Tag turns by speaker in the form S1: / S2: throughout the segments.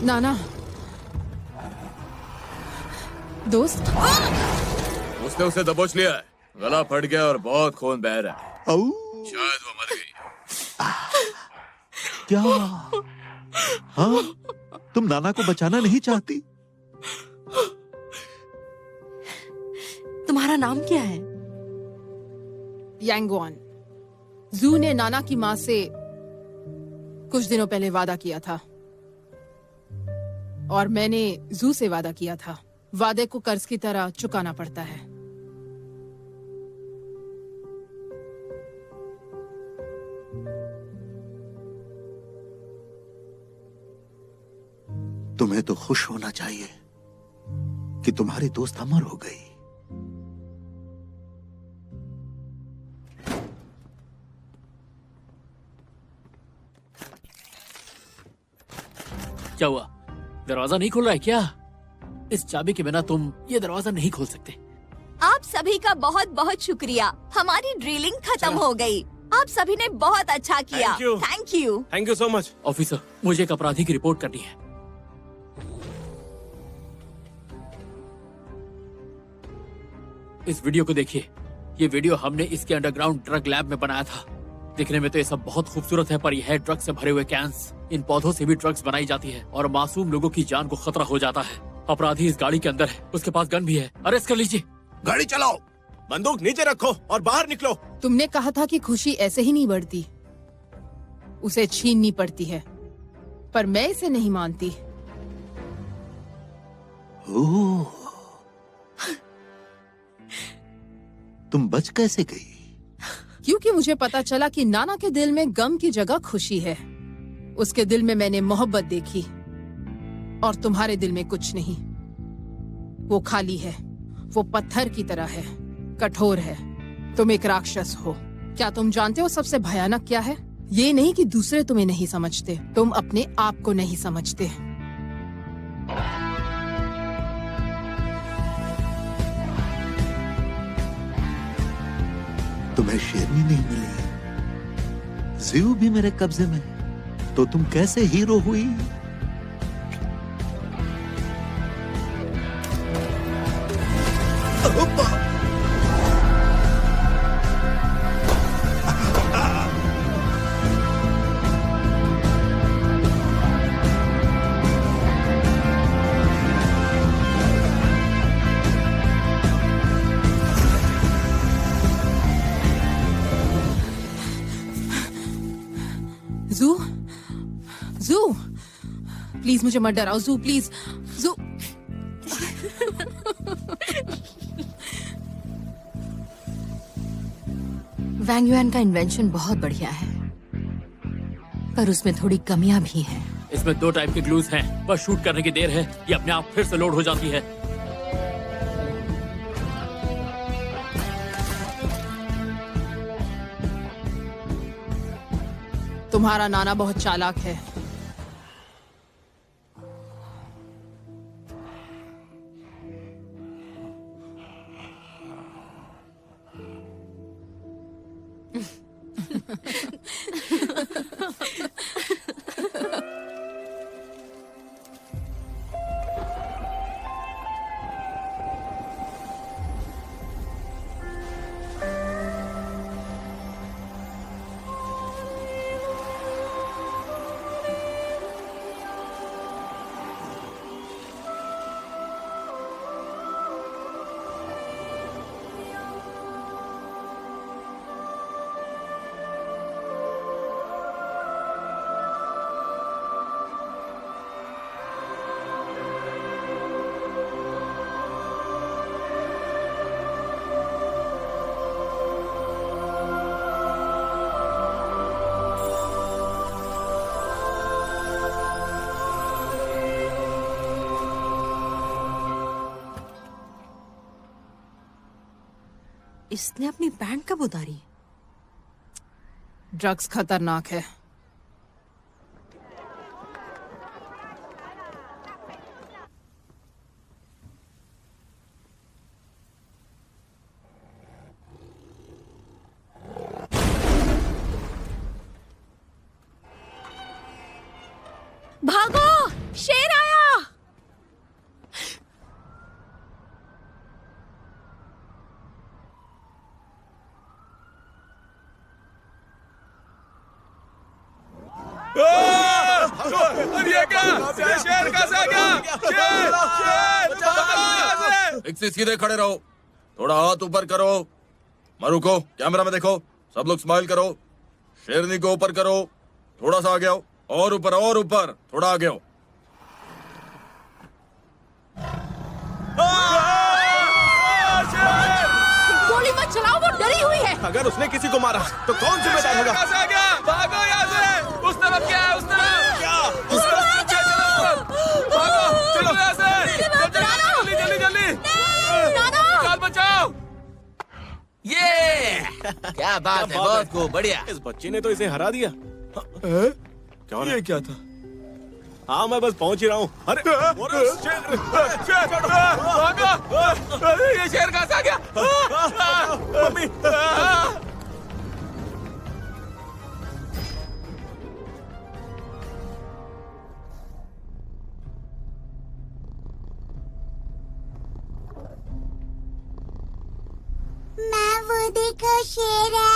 S1: नाना, दोस्त।
S2: उसने उसे दबोच लिया है, गला फट गया और बहुत खून बह रहा है। शायद वो मर गई।
S3: क्या? हाँ, तुम नाना को बचाना नहीं चाहती?
S4: तुम्हारा नाम क्या है?
S1: यांगवान। जू ने नाना की माँ से कुछ दिनों पहले वादा किया था और मैंने जू से वादा किया था। वादे को कर्ज की तरह चुकाना पड़ता है।
S3: तुम्हें तो खुश होना चाहिए कि तुम्हारी दोस्त अमर हो गई।
S5: क्या हुआ? दरवाजा नहीं खुल रहा है क्या? इस चाबी के बिना तुम ये दरवाजा नहीं खोल सकते।
S4: आप सभी का बहुत बहुत शुक्रिया। हमारी ड्रिलिंग खत्म हो गई। आप सभी ने बहुत अच्छा किया। Thank you.
S6: Thank you so much.
S5: Officer, मुझे एक अपराधी की रिपोर्ट करनी है। इस वीडियो को देखिए। ये वीडियो हमने इसके अंडरग्राउंड ड्रग लैब में बनाया था। दिखने में तो ये सब बहुत खूबसूरत है, पर यह है ड्रग्स से भरे हुए कैंस। इन पौधों से भी ड्रग्स बनाई जाती है और मासूम लोगों की जान को खतरा हो जाता है। अपराधी इस गाड़ी के अंदर है, उसके पास गन भी है। अरेस्ट कर लीजिए।
S6: गाड़ी चलाओ, बंदूक नीचे रखो और बाहर निकलो।
S1: तुमने कहा था कि खुशी ऐसे ही नहीं बढ़ती, उसे छीननी पड़ती है, पर मैं इसे नहीं मानती।
S3: ओह, तुम बच कैसे गई?
S1: क्योंकि मुझे पता चला कि नाना के दिल में गम की जगह खुशी है। उसके दिल में मैंने मोहब्बत देखी और तुम्हारे दिल में कुछ नहीं। वो खाली है, वो पत्थर की तरह है, कठोर है। तुम एक राक्षस हो। क्या तुम जानते हो सबसे भयानक क्या है? ये नहीं कि दूसरे तुम्हें नहीं समझते, तुम अपने आप को नहीं समझते।
S3: तुम्हें शेरनी नहीं मिली, ज़ू भी मेरे कब्जे में, तो तुम कैसे हीरो हुई?
S1: जू, जू, प्लीज मुझे मत डराओ। जू, प्लीज। जू।
S4: वैंग युआन का इन्वेंशन बहुत बढ़िया है, पर उसमें थोड़ी कमियां भी हैं।
S5: इसमें 2 टाइप के ग्लूज हैं। बस शूट करने की देर है, ये अपने आप फिर से लोड हो जाती है।
S1: तुम्हारा नाना बहुत चालाक है।
S4: इसने अपनी पैंट कब उतारी?
S1: ड्रग्स खतरनाक है।
S4: भागो शेरा!
S2: ये क्या? ये शेर कैसे आ गया? शेर! शेर! एक से सीधे खड़े रहो, थोड़ा हाथ ऊपर करो, मारूको कैमरा में देखो, सब लोग स्माइल करो, शेरनी को ऊपर करो, थोड़ा सा आगे आओ, और ऊपर, थोड़ा आगे आओ।
S1: गोली मत चलाओ, वो डरी हुई है।
S6: अगर उसने किसी को मारा तो कौन जिम्मेदार होगा?
S2: कैसे आ गया? भागो यहाँ से! उस तरफ क्या है? उस तरफ
S6: क्या?
S2: उसका पीछे चलो! भागो! चलो यहाँ से! जल्दी! जान बचाओ!
S7: ये क्या बात है, बहुत खूब, बढ़िया।
S6: इस बच्चे ने तो इसे हरा दिया। क्या हो रहा है? ये क्या था? हाँ, मैं बस पहुंच ही रहा हूँ। अरे
S2: भागो! ये शेर कहाँ से आ गया?
S6: मम्मी!
S8: मैं वो देखो शेर है।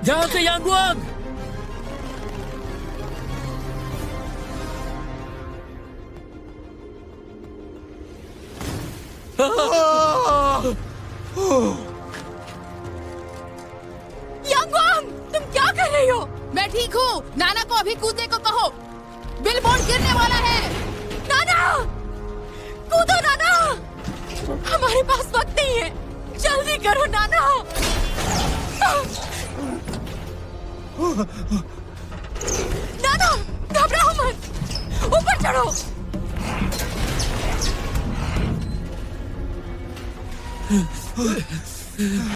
S5: ध्यान से यांगवांग!
S1: यांगवांग, तुम क्या कर रही हो? मैं ठीक हूँ। नाना को अभी कूदने को कहो। बिलबोर्ड गिरने वाला है। नाना, कूदो नाना। हमारे पास वक्त नहीं है, जल्दी करो नाना। नाना, घबराओ मत, ऊपर चढ़ो।